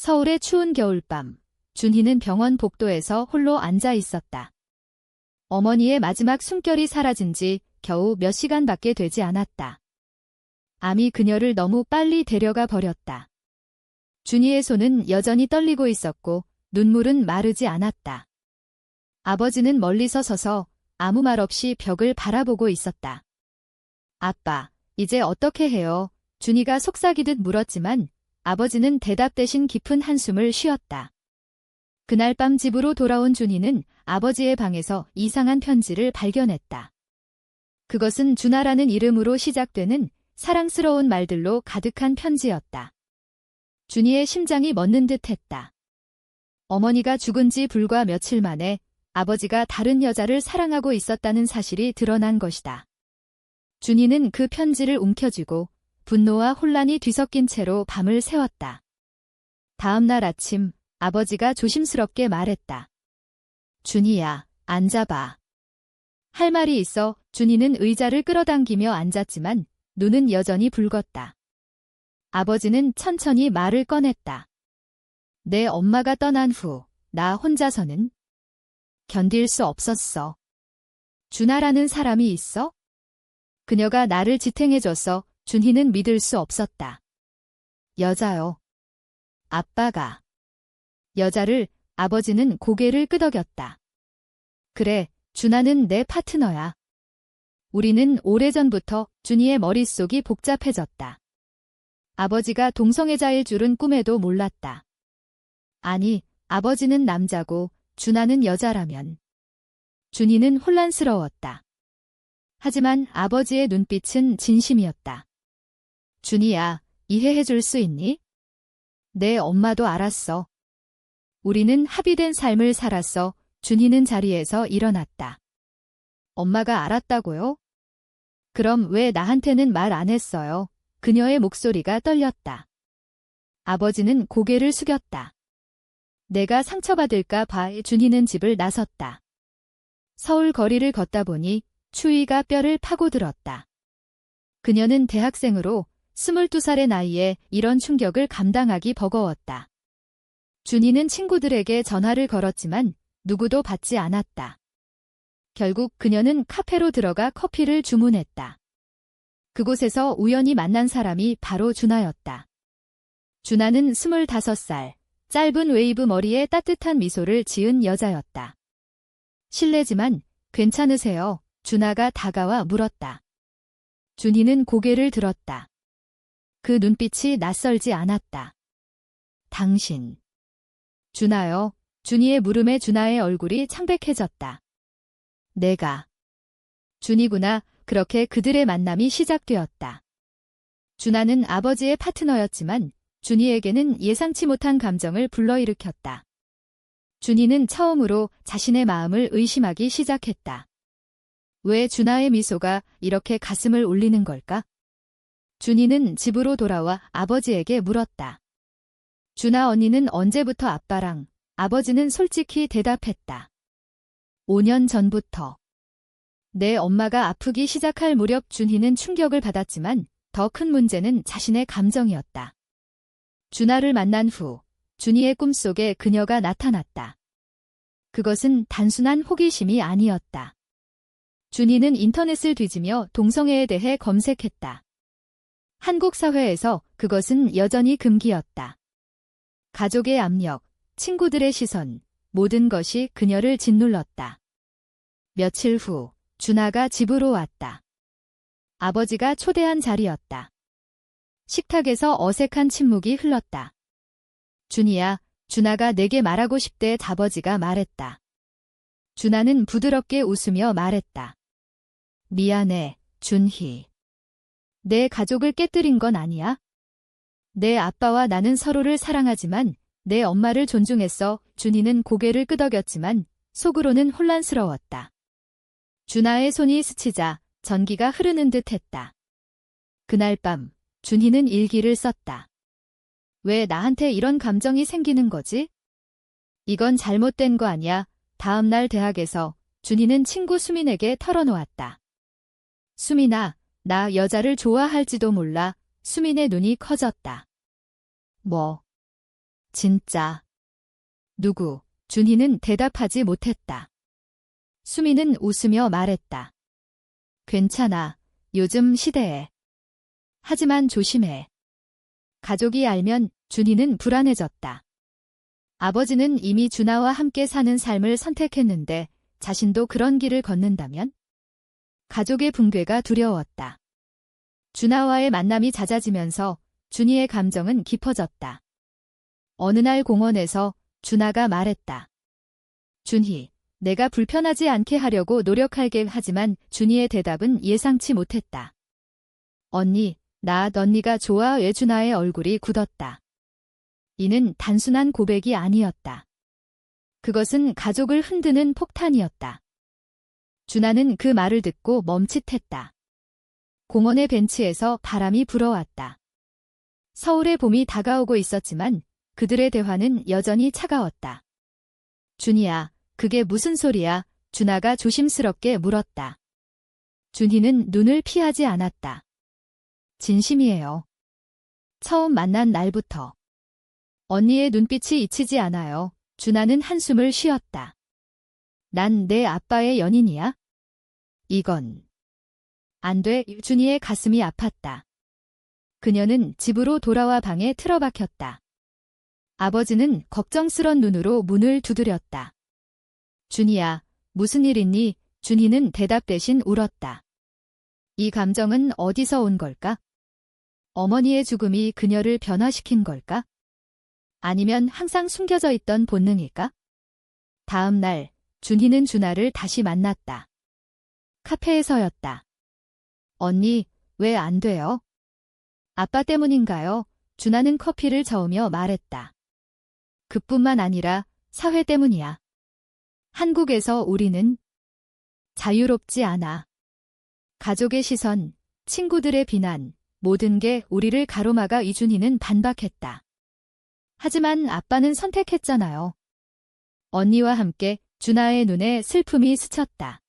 서울의 추운 겨울밤, 준희는 병원 복도에서 홀로 앉아 있었다. 어머니의 마지막 숨결이 사라진 지 겨우 몇 시간밖에 되지 않았다. 암이 그녀를 너무 빨리 데려가 버렸다. 준희의 손은 여전히 떨리고 있었고 눈물은 마르지 않았다. 아버지는 멀리서 서서 아무 말 없이 벽을 바라보고 있었다. 아빠, 이제 어떻게 해요? 준희가 속삭이듯 물었지만 아버지는 대답 대신 깊은 한숨을 쉬었다. 그날 밤 집으로 돌아온 준희는 아버지의 방에서 이상한 편지를 발견했다. 그것은 준하라는 이름으로 시작되는 사랑스러운 말들로 가득한 편지였다. 준희의 심장이 멎는 듯 했다. 어머니가 죽은 지 불과 며칠 만에 아버지가 다른 여자를 사랑하고 있었다는 사실이 드러난 것이다. 준희는 그 편지를 움켜쥐고 분노와 혼란이 뒤섞인 채로 밤을 새웠다. 다음 날 아침 아버지가 조심스럽게 말했다. 준희야, 앉아봐. 할 말이 있어. 준희는 의자를 끌어당기며 앉았지만 눈은 여전히 붉었다. 아버지는 천천히 말을 꺼냈다. 내 엄마가 떠난 후 나 혼자서는 견딜 수 없었어. 준하라는 사람이 있어? 그녀가 나를 지탱해줬어. 준희는 믿을 수 없었다. 여자요. 아빠가. 여자를. 아버지는 고개를 끄덕였다. 그래, 준하는 내 파트너야. 우리는 오래전부터. 준희의 머릿속이 복잡해졌다. 아버지가 동성애자일 줄은 꿈에도 몰랐다. 아니, 아버지는 남자고 준하는 여자라면. 준희는 혼란스러웠다. 하지만 아버지의 눈빛은 진심이었다. 준희야, 이해해줄 수 있니? 내 엄마도 알았어. 우리는 합의된 삶을 살았어. 준희는 자리에서 일어났다. 엄마가 알았다고요? 그럼 왜 나한테는 말 안 했어요? 그녀의 목소리가 떨렸다. 아버지는 고개를 숙였다. 내가 상처받을까 봐. 준희는 집을 나섰다. 서울 거리를 걷다 보니 추위가 뼈를 파고들었다. 그녀는 대학생으로 22살의 나이에 이런 충격을 감당하기 버거웠다. 준희는 친구들에게 전화를 걸었지만 누구도 받지 않았다. 결국 그녀는 카페로 들어가 커피를 주문했다. 그곳에서 우연히 만난 사람이 바로 준하였다. 준하는 25살, 짧은 웨이브 머리에 따뜻한 미소를 지은 여자였다. 실례지만 괜찮으세요? 준하가 다가와 물었다. 준희는 고개를 들었다. 그 눈빛이 낯설지 않았다. 당신. 준하요. 준희의 물음에 준하의 얼굴이 창백해졌다. 내가. 준희구나. 그렇게 그들의 만남이 시작되었다. 준하는 아버지의 파트너였지만 준희에게는 예상치 못한 감정을 불러일으켰다. 준희는 처음으로 자신의 마음을 의심하기 시작했다. 왜 준하의 미소가 이렇게 가슴을 울리는 걸까? 준희는 집으로 돌아와 아버지에게 물었다. 준하 언니는 언제부터 아빠랑? 아버지는 솔직히 대답했다. 5년 전부터. 내 엄마가 아프기 시작할 무렵. 준희는 충격을 받았지만 더 큰 문제는 자신의 감정이었다. 준하를 만난 후 준희의 꿈속에 그녀가 나타났다. 그것은 단순한 호기심이 아니었다. 준희는 인터넷을 뒤지며 동성애에 대해 검색했다. 한국 사회에서 그것은 여전히 금기였다. 가족의 압력, 친구들의 시선, 모든 것이 그녀를 짓눌렀다. 며칠 후 준하가 집으로 왔다. 아버지가 초대한 자리였다. 식탁에서 어색한 침묵이 흘렀다. 준희야, 준하가 내게 말하고 싶대. 아버지가 말했다. 준하는 부드럽게 웃으며 말했다. 미안해, 준희. 내 가족을 깨뜨린 건 아니야. 내 아빠와 나는 서로를 사랑하지만 내 엄마를 존중했어. 준희는 고개를 끄덕였지만 속으로는 혼란스러웠다. 준하의 손이 스치자 전기가 흐르는 듯 했다. 그날 밤 준희는 일기를 썼다. 왜 나한테 이런 감정이 생기는 거지? 이건 잘못된 거 아니야. 다음 날 대학에서 준희는 친구 수민에게 털어놓았다. 수민아, 나 여자를 좋아할지도 몰라. 수민의 눈이 커졌다. 뭐? 진짜. 누구? 준희는 대답하지 못했다. 수미는 웃으며 말했다. 괜찮아. 요즘 시대에. 하지만 조심해. 가족이 알면 준희는 불안해졌다. 아버지는 이미 준하와 함께 사는 삶을 선택했는데 자신도 그런 길을 걷는다면? 가족의 붕괴가 두려웠다. 준하와의 만남이 잦아지면서 준희의 감정은 깊어졌다. 어느 날 공원에서 준하가 말했다. 준희, 내가 불편하지 않게 하려고 노력할게. 하지만 준희의 대답은 예상치 못했다. 언니, 나 언니가 좋아해. 준하의 얼굴이 굳었다. 이는 단순한 고백이 아니었다. 그것은 가족을 흔드는 폭탄이었다. 준하는 그 말을 듣고 멈칫했다. 공원의 벤치에서 바람이 불어왔다. 서울의 봄이 다가오고 있었지만 그들의 대화는 여전히 차가웠다. 준희야, 그게 무슨 소리야? 준하가 조심스럽게 물었다. 준희는 눈을 피하지 않았다. 진심이에요. 처음 만난 날부터. 언니의 눈빛이 잊히지 않아요. 준하는 한숨을 쉬었다. 난 내 아빠의 연인이야? 이건 안 돼. 준희의 가슴이 아팠다. 그녀는 집으로 돌아와 방에 틀어박혔다. 아버지는 걱정스런 눈으로 문을 두드렸다. 준희야, 무슨 일 있니? 준희는 대답 대신 울었다. 이 감정은 어디서 온 걸까? 어머니의 죽음이 그녀를 변화시킨 걸까? 아니면 항상 숨겨져 있던 본능일까? 다음 날, 준희는 준하를 다시 만났다. 카페에서였다. 언니, 왜 안 돼요? 아빠 때문인가요? 준하는 커피를 저으며 말했다. 그뿐만 아니라 사회 때문이야. 한국에서 우리는 자유롭지 않아. 가족의 시선, 친구들의 비난, 모든 게 우리를 가로막아. 이준희는 반박했다. 하지만 아빠는 선택했잖아요. 언니와 함께 준하의 눈에 슬픔이 스쳤다.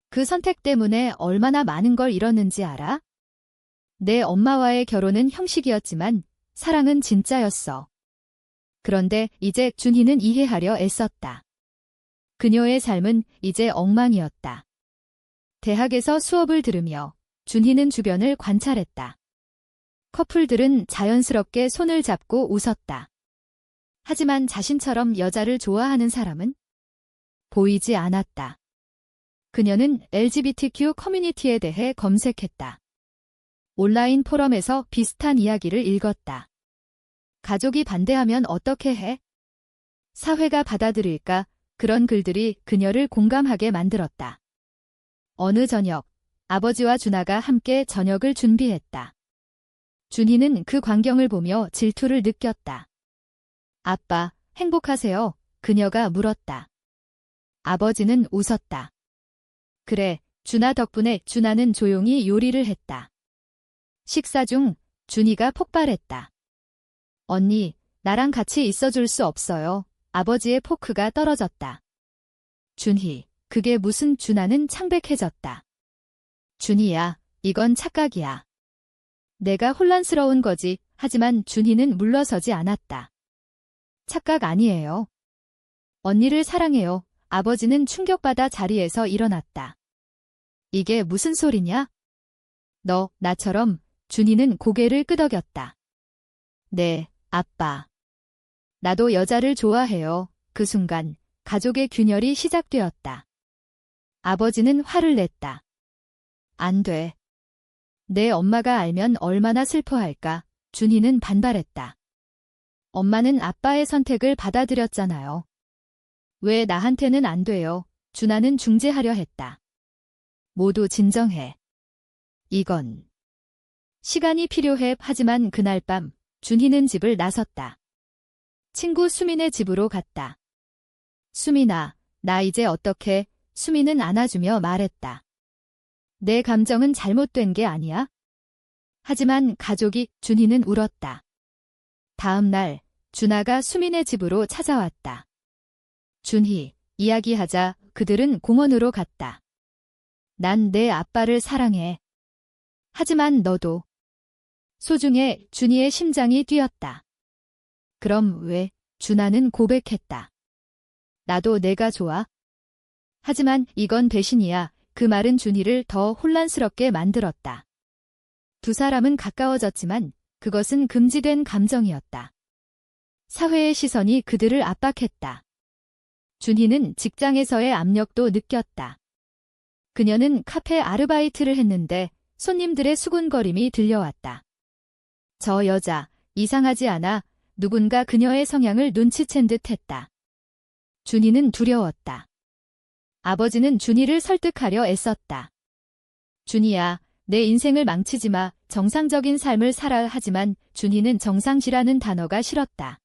그 선택 때문에 얼마나 많은 걸 잃었는지 알아? 내 엄마와의 결혼은 형식이었지만 사랑은 진짜였어. 그런데 이제 준희는 이해하려 애썼다. 그녀의 삶은 이제 엉망이었다. 대학에서 수업을 들으며 준희는 주변을 관찰했다. 커플들은 자연스럽게 손을 잡고 웃었다. 하지만 자신처럼 여자를 좋아하는 사람은 보이지 않았다. 그녀는 LGBTQ 커뮤니티에 대해 검색했다. 온라인 포럼에서 비슷한 이야기를 읽었다. 가족이 반대하면 어떻게 해? 사회가 받아들일까? 그런 글들이 그녀를 공감하게 만들었다. 어느 저녁, 아버지와 준하가 함께 저녁을 준비했다. 준희는 그 광경을 보며 질투를 느꼈다. 아빠, 행복하세요? 그녀가 물었다. 아버지는 웃었다. 그래, 준하 덕분에. 준하는 조용히 요리를 했다. 식사 중 준희가 폭발했다. 언니, 나랑 같이 있어줄 수 없어요. 아버지의 포크가 떨어졌다. 준희, 그게 무슨? 준하는 창백해졌다. 준희야, 이건 착각이야. 내가 혼란스러운 거지. 하지만 준희는 물러서지 않았다. 착각 아니에요. 언니를 사랑해요. 아버지는 충격받아 자리에서 일어났다. 이게 무슨 소리냐? 너, 나처럼. 준희는 고개를 끄덕였다. 네, 아빠. 나도 여자를 좋아해요. 그 순간 가족의 균열이 시작되었다. 아버지는 화를 냈다. 안 돼. 내 엄마가 알면 얼마나 슬퍼할까? 준희는 반발했다. 엄마는 아빠의 선택을 받아들였잖아요. 왜 나한테는 안 돼요? 준하는 중재하려 했다. 모두 진정해. 이건 시간이 필요해. 하지만 그날 밤 준희는 집을 나섰다. 친구 수민의 집으로 갔다. 수민아, 나 이제 어떡해? 수민은 안아주며 말했다. 내 감정은 잘못된 게 아니야? 하지만 가족이. 준희는 울었다. 다음 날 준하가 수민의 집으로 찾아왔다. 준희, 이야기하자. 그들은 공원으로 갔다. 난 내 아빠를 사랑해. 하지만 너도. 소중해. 준희의 심장이 뛰었다. 그럼 왜? 준하는 고백했다. 나도 내가 좋아. 하지만 이건 배신이야. 그 말은 준희를 더 혼란스럽게 만들었다. 두 사람은 가까워졌지만 그것은 금지된 감정이었다. 사회의 시선이 그들을 압박했다. 준희는 직장에서의 압력도 느꼈다. 그녀는 카페 아르바이트를 했는데 손님들의 수군거림이 들려왔다. 저 여자, 이상하지 않아? 누군가 그녀의 성향을 눈치챈 듯 했다. 준희는 두려웠다. 아버지는 준희를 설득하려 애썼다. 준희야, 내 인생을 망치지 마. 정상적인 삶을 살아. 하지만 준희는 정상이라는 단어가 싫었다.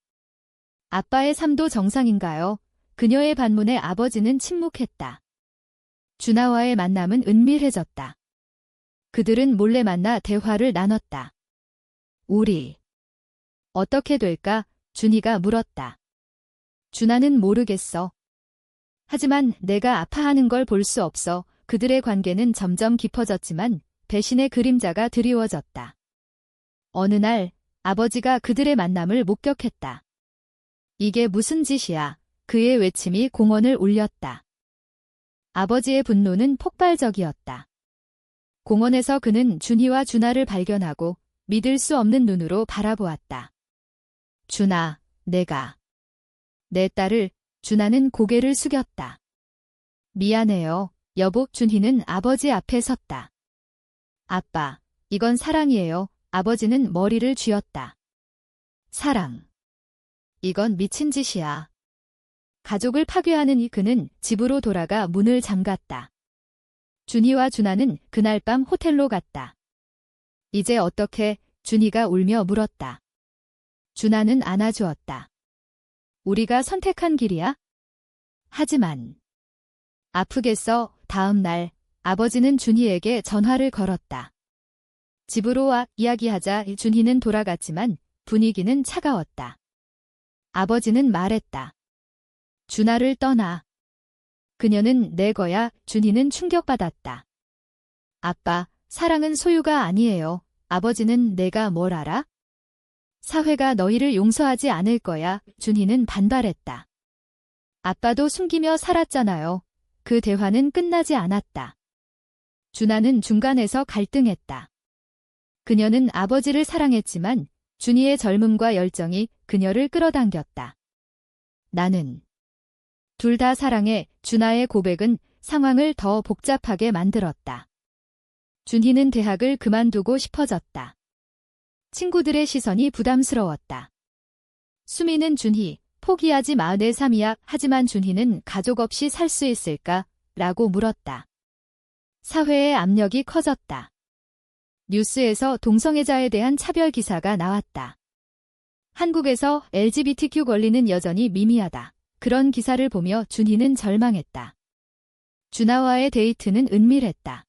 아빠의 삶도 정상인가요? 그녀의 반문에 아버지는 침묵했다. 준하와의 만남은 은밀해졌다. 그들은 몰래 만나 대화를 나눴다. 우리 어떻게 될까? 준희가 물었다. 준하는 모르겠어. 하지만 내가 아파하는 걸 볼 수 없어. 그들의 관계는 점점 깊어졌지만 배신의 그림자가 드리워졌다. 어느 날 아버지가 그들의 만남을 목격했다. 이게 무슨 짓이야? 그의 외침이 공원을 울렸다. 아버지의 분노는 폭발적이었다. 공원에서 그는 준희와 준하를 발견하고 믿을 수 없는 눈으로 바라보았다. 준하, 내 딸을. 준하는 고개를 숙였다. 미안해요, 여보. 준희는 아버지 앞에 섰다. 아빠, 이건 사랑이에요. 아버지는 머리를 쥐었다. 사랑. 이건 미친 짓이야. 가족을 파괴하는 그는 집으로 돌아가 문을 잠갔다. 준희와 준하는 그날 밤 호텔로 갔다. 이제 어떻게? 준희가 울며 물었다. 준하는 안아주었다. 우리가 선택한 길이야? 하지만 아프겠어. 다음 날 아버지는 준희에게 전화를 걸었다. 집으로 와, 이야기하자. 준희는 돌아갔지만 분위기는 차가웠다. 아버지는 말했다. 준하를 떠나. 그녀는 내 거야. 준희는 충격받았다. 아빠, 사랑은 소유가 아니에요. 아버지는 내가 뭘 알아? 사회가 너희를 용서하지 않을 거야. 준희는 반발했다. 아빠도 숨기며 살았잖아요. 그 대화는 끝나지 않았다. 준하는 중간에서 갈등했다. 그녀는 아버지를 사랑했지만 준희의 젊음과 열정이 그녀를 끌어당겼다. 나는 둘 다 사랑해. 준하의 고백은 상황을 더 복잡하게 만들었다. 준희는 대학을 그만두고 싶어졌다. 친구들의 시선이 부담스러웠다. 수미는 준희, 포기하지 마. 내 삶이야. 하지만 준희는 가족 없이 살 수 있을까? 라고 물었다. 사회의 압력이 커졌다. 뉴스에서 동성애자에 대한 차별 기사가 나왔다. 한국에서 LGBTQ 권리는 여전히 미미하다. 그런 기사를 보며 준희는 절망했다. 준하와의 데이트는 은밀했다.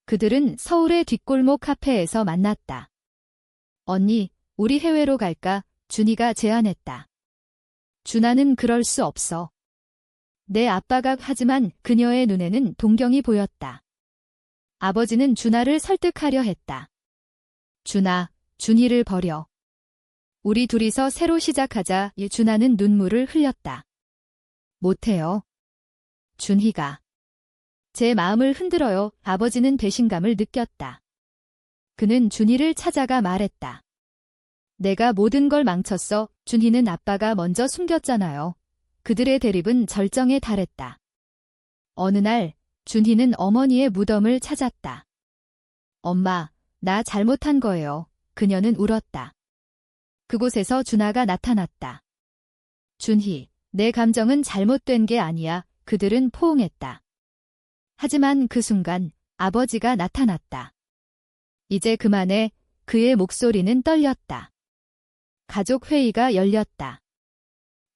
그들은 서울의 뒷골목 카페에서 만났다. 언니, 우리 해외로 갈까? 준희가 제안했다. 준하는 그럴 수 없어. 내 아빠가. 하지만 그녀의 눈에는 동경이 보였다. 아버지는 준하를 설득하려 했다. 준하, 준희를 버려. 우리 둘이서 새로 시작하자. 준하는 눈물을 흘렸다. 못해요. 준희가. 제 마음을 흔들어요. 아버지는 배신감을 느꼈다. 그는 준희를 찾아가 말했다. 내가 모든 걸 망쳤어. 준희는 아빠가 먼저 숨겼잖아요. 그들의 대립은 절정에 달했다. 어느 날 준희는 어머니의 무덤을 찾았다. 엄마, 나 잘못한 거예요. 그녀는 울었다. 그곳에서 준하가 나타났다. 준희, 내 감정은 잘못된 게 아니야. 그들은 포옹했다. 하지만 그 순간 아버지가 나타났다. 이제 그만해. 그의 목소리는 떨렸다. 가족 회의가 열렸다.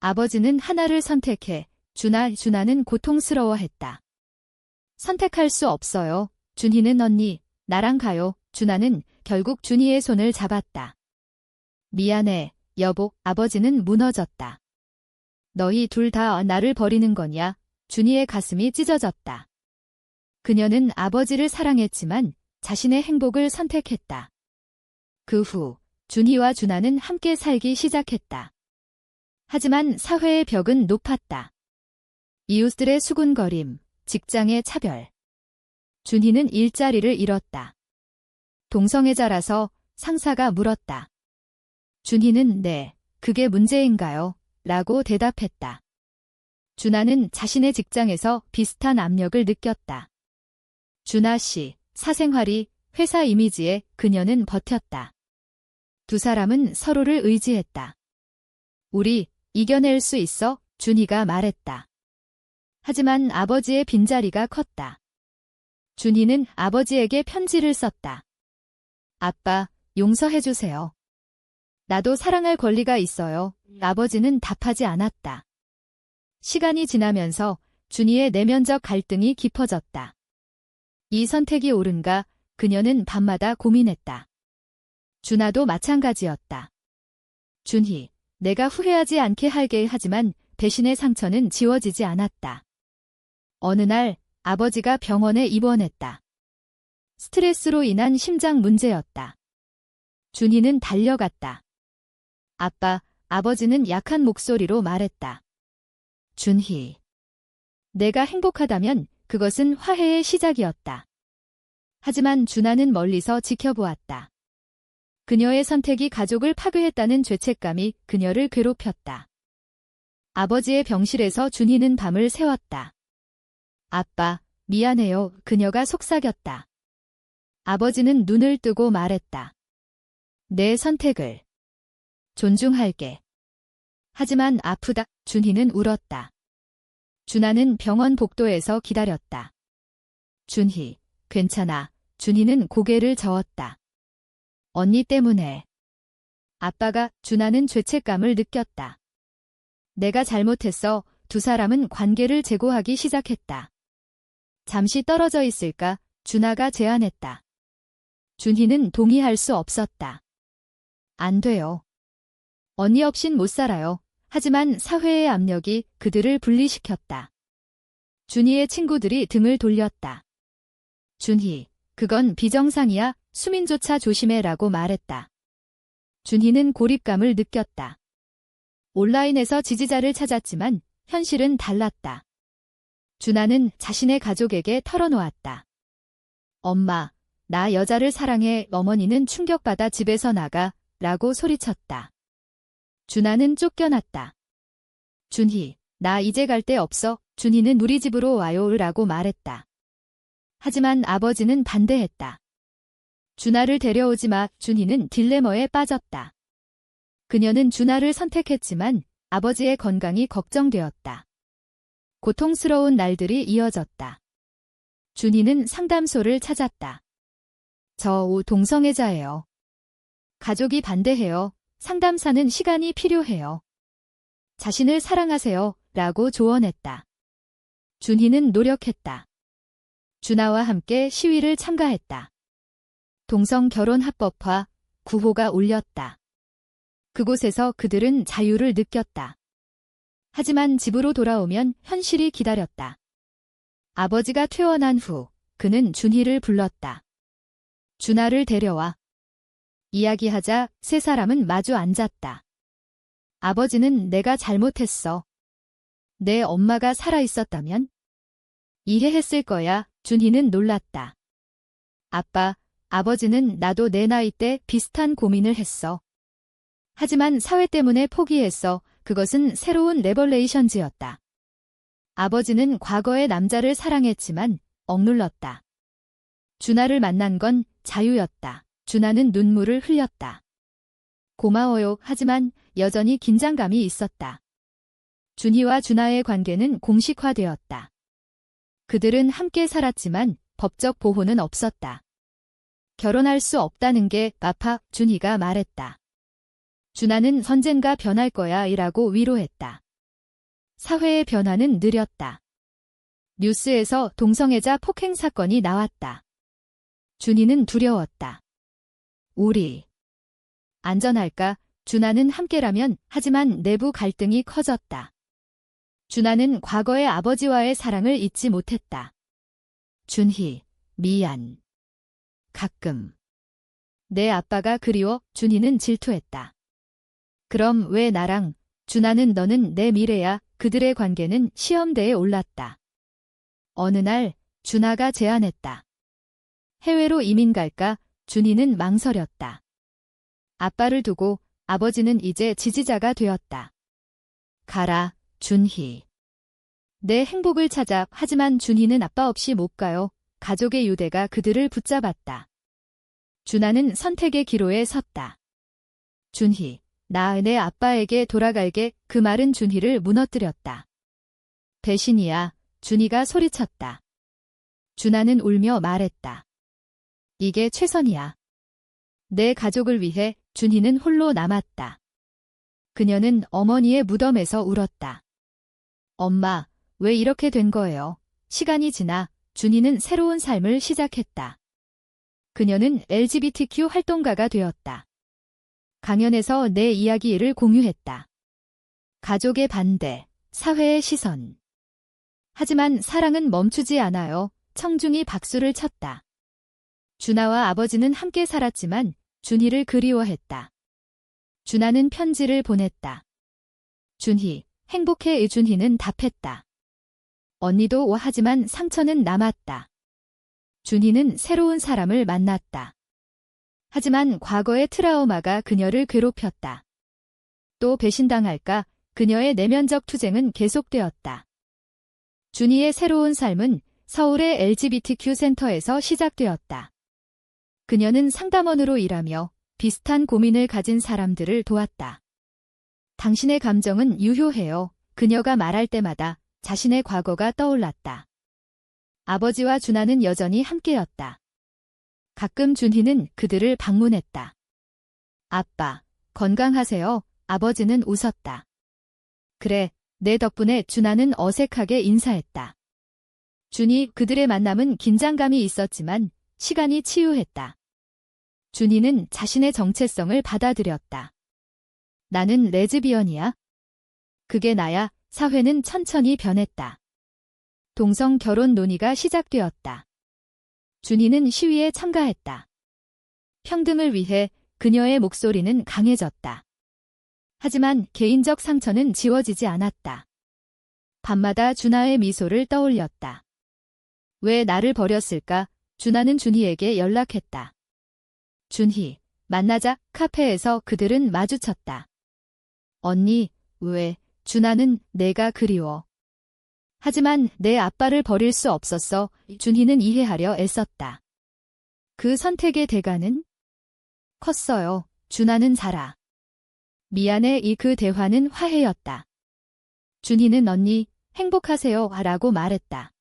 아버지는 하나를 선택해. 준하는 고통스러워했다. 선택할 수 없어요. 준희는 언니, 나랑 가요. 준하는 결국 준희의 손을 잡았다. 미안해, 여보. 아버지는 무너졌다. 너희 둘 다 나를 버리는 거냐? 준희의 가슴이 찢어졌다. 그녀는 아버지를 사랑했지만 자신의 행복을 선택했다. 그 후 준희와 준하는 함께 살기 시작했다. 하지만 사회의 벽은 높았다. 이웃들의 수군거림, 직장의 차별. 준희는 일자리를 잃었다. 동성애자라서 상사가 물었다. 준희는 네, 그게 문제인가요? 라고 대답했다. 준하는 자신의 직장에서 비슷한 압력을 느꼈다. 준하 씨, 사생활이, 회사 이미지에 그녀는 버텼다. 두 사람은 서로를 의지했다. 우리 이겨낼 수 있어? 준희가 말했다. 하지만 아버지의 빈자리가 컸다. 준희는 아버지에게 편지를 썼다. 아빠, 용서해주세요. 나도 사랑할 권리가 있어요. 아버지는 답하지 않았다. 시간이 지나면서 준희의 내면적 갈등이 깊어졌다. 이 선택이 옳은가? 그녀는 밤마다 고민했다. 준하도 마찬가지였다. 준희, 내가 후회하지 않게 할게 하지만 대신의 상처는 지워지지 않았다. 어느 날 아버지가 병원에 입원했다. 스트레스로 인한 심장 문제였다. 준희는 달려갔다. 아빠, 아버지는 약한 목소리로 말했다. 준희. 내가 행복하다면 그것은 화해의 시작이었다. 하지만 준하는 멀리서 지켜보았다. 그녀의 선택이 가족을 파괴했다는 죄책감이 그녀를 괴롭혔다. 아버지의 병실에서 준희는 밤을 새웠다. 아빠, 미안해요. 그녀가 속삭였다. 아버지는 눈을 뜨고 말했다. 내 선택을 존중할게. 하지만 아프다. 준희는 울었다. 준하는 병원 복도에서 기다렸다. 준희, 괜찮아. 준희는 고개를 저었다. 언니 때문에. 아빠가. 준하는 죄책감을 느꼈다. 내가 잘못했어. 두 사람은 관계를 재고하기 시작했다. 잠시 떨어져 있을까? 준하가 제안했다. 준희는 동의할 수 없었다. 안 돼요. 언니 없인 못 살아요. 하지만 사회의 압력이 그들을 분리시켰다. 준희의 친구들이 등을 돌렸다. 준희, 그건 비정상이야. 수민조차 조심해라고 말했다. 준희는 고립감을 느꼈다. 온라인에서 지지자를 찾았지만 현실은 달랐다. 준하는 자신의 가족에게 털어놓았다. 엄마, 나 여자를 사랑해. 어머니는 충격받아 집에서 나가. 라고 소리쳤다. 준하는 쫓겨났다. 준희, 나 이제 갈 데 없어. 준희는 우리 집으로 와요. 라고 말했다. 하지만 아버지는 반대했다. 준하를 데려오지 마. 준희는 딜레마에 빠졌다. 그녀는 준하를 선택했지만 아버지의 건강이 걱정되었다. 고통스러운 날들이 이어졌다. 준희는 상담소를 찾았다. 저 동성애자예요. 가족이 반대해요. 상담사는 시간이 필요해요. 자신을 사랑하세요. 라고 조언했다. 준희는 노력했다. 준하와 함께 시위를 참가했다. 동성 결혼 합법화 구호가 울렸다. 그곳에서 그들은 자유를 느꼈다. 하지만 집으로 돌아오면 현실이 기다렸다. 아버지가 퇴원한 후 그는 준희를 불렀다. 준하를 데려와. 이야기하자 세 사람은 마주 앉았다. 아버지는 내가 잘못했어. 내 엄마가 살아있었다면? 이해했을 거야. 준희는 놀랐다. 아빠, 아버지는 나도 내 나이 때 비슷한 고민을 했어. 하지만 사회 때문에 포기했어. 그것은 새로운 레벌레이션즈였다. 아버지는 과거의 남자를 사랑했지만 억눌렀다. 준하를 만난 건 자유였다. 준하는 눈물을 흘렸다. 고마워요. 하지만 여전히 긴장감이 있었다. 준희와 준하의 관계는 공식화되었다. 그들은 함께 살았지만 법적 보호는 없었다. 결혼할 수 없다는 게 아파. 준희가 말했다. 준하는 언젠가 변할 거야. 이라고 위로했다. 사회의 변화는 느렸다. 뉴스에서 동성애자 폭행 사건이 나왔다. 준희는 두려웠다. 우리 안전할까? 준하는 함께라면. 하지만 내부 갈등이 커졌다. 준하는 과거의 아버지와의 사랑을 잊지 못했다. 준희, 미안. 가끔. 내 아빠가 그리워. 준희는 질투했다. 그럼 왜 나랑 준하는 너는 내 미래야. 그들의 관계는 시험대에 올랐다. 어느 날 준하가 제안했다. 해외로 이민 갈까? 준희는 망설였다. 아빠를 두고 아버지는 이제 지지자가 되었다. 가라, 준희. 내 행복을 찾아. 하지만 준희는 아빠 없이 못 가요. 가족의 유대가 그들을 붙잡았다. 준하는 선택의 기로에 섰다. 준희, 나 내 아빠에게 돌아갈게. 그 말은 준희를 무너뜨렸다. 배신이야. 준희가 소리쳤다. 준하는 울며 말했다. 이게 최선이야. 내 가족을 위해. 준희는 홀로 남았다. 그녀는 어머니의 무덤에서 울었다. 엄마, 왜 이렇게 된 거예요? 시간이 지나 준희는 새로운 삶을 시작했다. 그녀는 LGBTQ 활동가가 되었다. 강연에서 내 이야기를 공유했다. 가족의 반대, 사회의 시선. 하지만 사랑은 멈추지 않아요. 청중이 박수를 쳤다. 준하와 아버지는 함께 살았지만 준희를 그리워했다. 준하는 편지를 보냈다. 준희, 행복해. 준희는 답했다. 언니도 하지만 상처는 남았다. 준희는 새로운 사람을 만났다. 하지만 과거의 트라우마가 그녀를 괴롭혔다. 또 배신당할까? 그녀의 내면적 투쟁은 계속되었다. 준희의 새로운 삶은 서울의 LGBTQ 센터에서 시작되었다. 그녀는 상담원으로 일하며 비슷한 고민을 가진 사람들을 도왔다. 당신의 감정은 유효해요. 그녀가 말할 때마다 자신의 과거가 떠올랐다. 아버지와 준하는 여전히 함께였다. 가끔 준희는 그들을 방문했다. 아빠, 건강하세요? 아버지는 웃었다. 그래, 내 덕분에. 준하는 어색하게 인사했다. 준희, 그들의 만남은 긴장감이 있었지만 시간이 치유했다. 준희는 자신의 정체성을 받아들였다. 나는 레즈비언이야. 그게 나야. 사회는 천천히 변했다. 동성 결혼 논의가 시작되었다. 준희는 시위에 참가했다. 평등을 위해 그녀의 목소리는 강해졌다. 하지만 개인적 상처는 지워지지 않았다. 밤마다 준하의 미소를 떠올렸다. 왜 나를 버렸을까? 준하는 준희에게 연락했다. 준희, 만나자. 카페에서 그들은 마주쳤다. 언니, 왜? 준하는 내가 그리워. 하지만 내 아빠를 버릴 수 없었어. 준희는 이해하려 애썼다. 그 선택의 대가는 컸어요. 준하는 살아. 미안해. 그 대화는 화해였다. 준희는 언니, 행복하세요. 라고 말했다.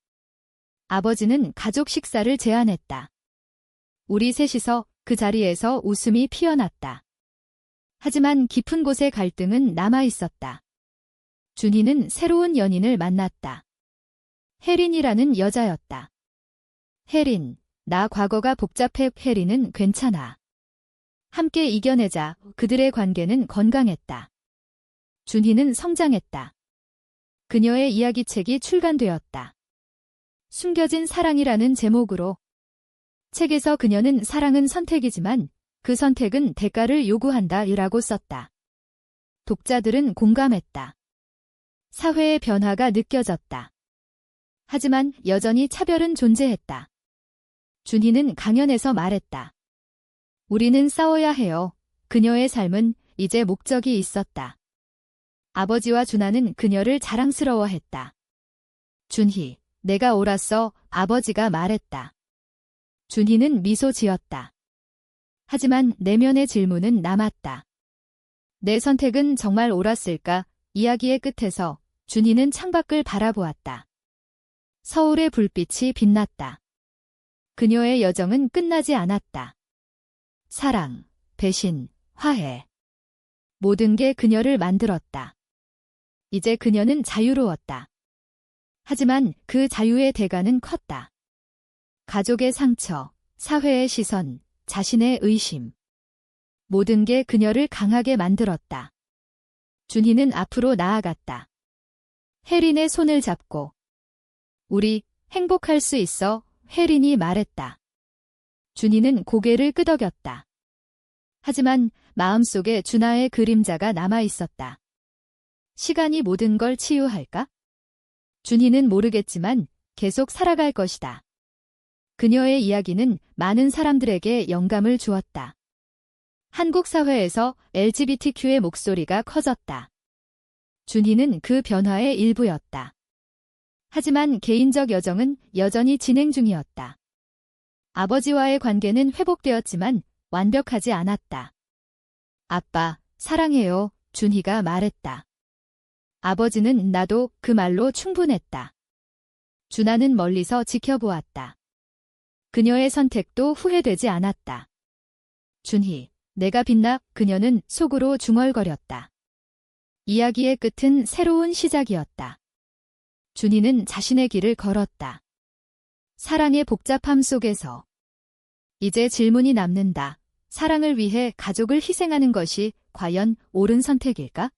아버지는 가족 식사를 제안했다. 우리 셋이서. 그 자리에서 웃음이 피어났다. 하지만 깊은 곳에 갈등은 남아있었다. 준희는 새로운 연인을 만났다. 혜린이라는 여자였다. 혜린, 나 과거가 복잡해. 혜린은 괜찮아. 함께 이겨내자. 그들의 관계는 건강했다. 준희는 성장했다. 그녀의 이야기책이 출간되었다. 숨겨진 사랑이라는 제목으로. 책에서 그녀는 사랑은 선택이지만 그 선택은 대가를 요구한다 라고 썼다. 독자들은 공감했다. 사회의 변화가 느껴졌다. 하지만 여전히 차별은 존재했다. 준희는 강연에서 말했다. 우리는 싸워야 해요. 그녀의 삶은 이제 목적이 있었다. 아버지와 준하는 그녀를 자랑스러워했다. 준희, 내가 옳았어. 아버지가 말했다. 준희는 미소 지었다. 하지만 내면의 질문은 남았다. 내 선택은 정말 옳았을까? 이야기의 끝에서 준희는 창밖을 바라보았다. 서울의 불빛이 빛났다. 그녀의 여정은 끝나지 않았다. 사랑, 배신, 화해. 모든 게 그녀를 만들었다. 이제 그녀는 자유로웠다. 하지만 그 자유의 대가는 컸다. 가족의 상처, 사회의 시선, 자신의 의심. 모든 게 그녀를 강하게 만들었다. 준희는 앞으로 나아갔다. 혜린의 손을 잡고. 우리 행복할 수 있어. 혜린이 말했다. 준희는 고개를 끄덕였다. 하지만 마음속에 준하의 그림자가 남아 있었다. 시간이 모든 걸 치유할까? 준희는 모르겠지만 계속 살아갈 것이다. 그녀의 이야기는 많은 사람들에게 영감을 주었다. 한국 사회에서 LGBTQ의 목소리가 커졌다. 준희는 그 변화의 일부였다. 하지만 개인적 여정은 여전히 진행 중이었다. 아버지와의 관계는 회복되었지만 완벽하지 않았다. 아빠, 사랑해요, 준희가 말했다. 아버지는 나도 그 말로 충분했다. 준하는 멀리서 지켜보았다. 그녀의 선택도 후회되지 않았다. 준희, 내가 빛나? 그녀는 속으로 중얼거렸다. 이야기의 끝은 새로운 시작이었다. 준희는 자신의 길을 걸었다. 사랑의 복잡함 속에서. 이제 질문이 남는다. 사랑을 위해 가족을 희생하는 것이 과연 옳은 선택일까?